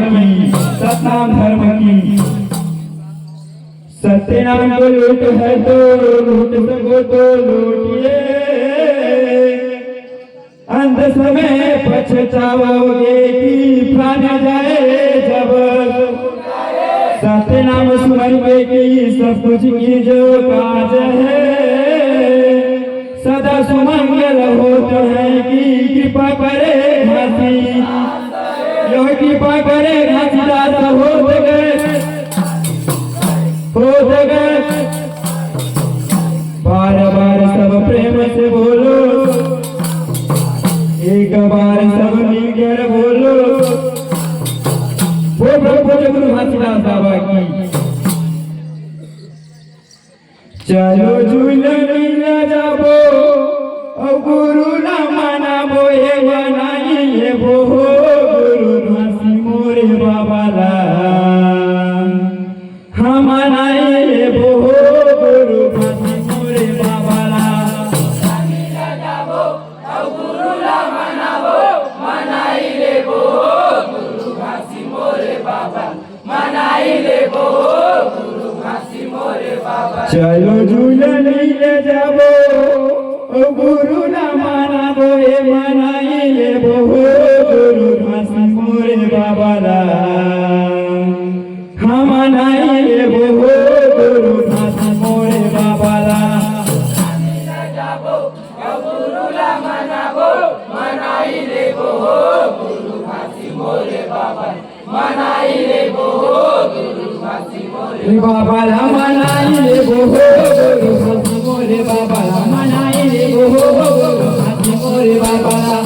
की, सतनाम धर्म की। सत्य नाम को लूट है तो लूट सको तो लूटिए, अंत समय पछताओगे कि प्राण जाए जब। सत्य नाम सुमर की सब कुछ की जो काज है, सदा सुमंगल होते हैं कि कृपा करे घासी, यो कृपा करे घासीदास होते गए बार बार सब प्रेम से बोलो, एक बार सब मिलकर बोलो, वो प्रभु गुरु घासीदास बाबा की। चलो झूलन जाबो और गुरु ना मनाबो, ये मनाइए वो गुरु घासी मोरे बाबा ला, हम मनाइए वो गुरु घासी मोरे बाबा ला। जाबो और गुरु ला मनाबो, मनाइले वो गुरु घासी मोरे बाबा, मनाइले वो गुरु घासी मोरे बाबा। चलो झूलन जाबो ओ गुरु ना मनाबो, ये मनाइले वो गुरु घासी मोरे बाबा ला, हम मनाइले वो गुरु घासी मोरे बाबा ला। जाबो और गुरु ला मनाबो, मनाइले वो गुरु घासी मोरे बाबा, मनाइले वो गुरु घासी मोरे बाबा ला, मनाइले वो गुरु घासी मोरे बाबा ला, मनाइले वो गुरु घासी मोरे बाबा ला।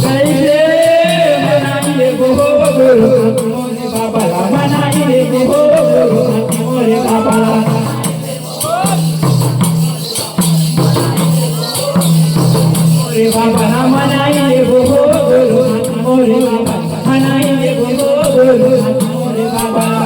कैसे मनाइले वो गुरु घासी मोरे बाबा ला, मनाइले वो गुरु घासी मोरे बाबा ला। मोरे बाबा ला, मनाइले वो गुरु घासी मोरे बाबा, मनाइले वो गुरु घासी मोरे बाबा ला।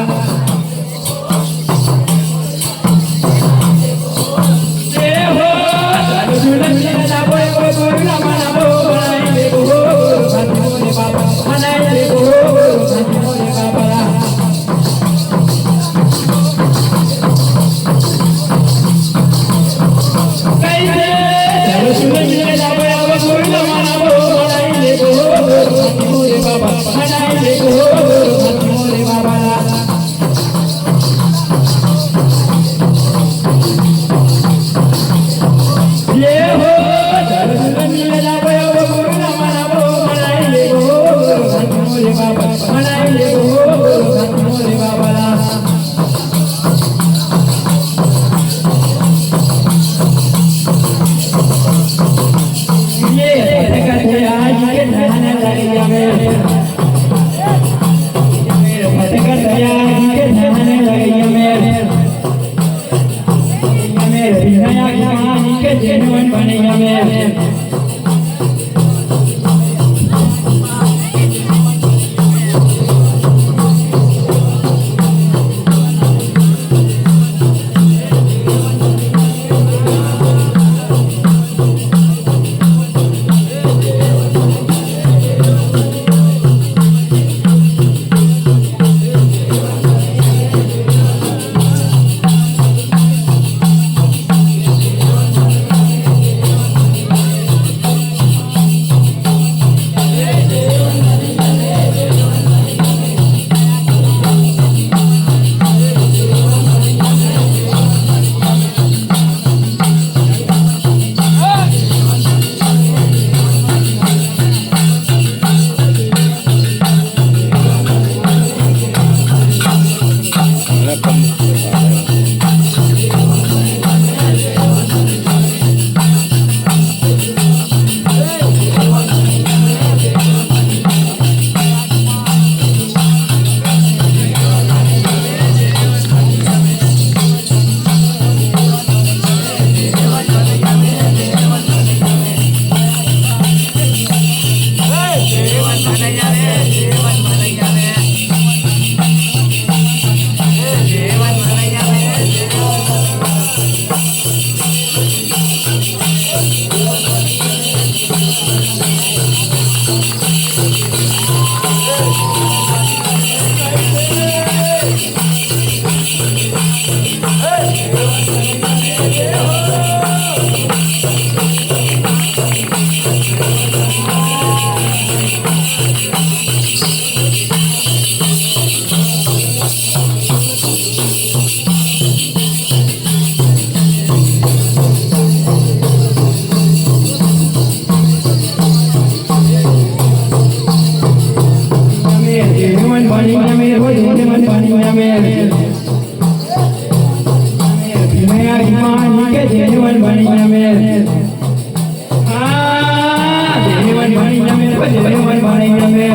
મણી જમે ભજે મન મણી જમે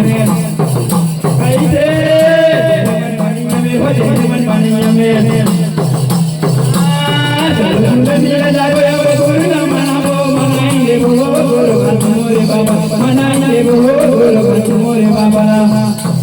કૈસે મણી જમે ભજે મન મણી જમે સદગુરુને જાગો ગુરુના મનાવો મનાઈ દેવો ગુરુ હાથ મોરે બાબા મનાઈ દેવો ગુરુ હાથ મોરે બાબા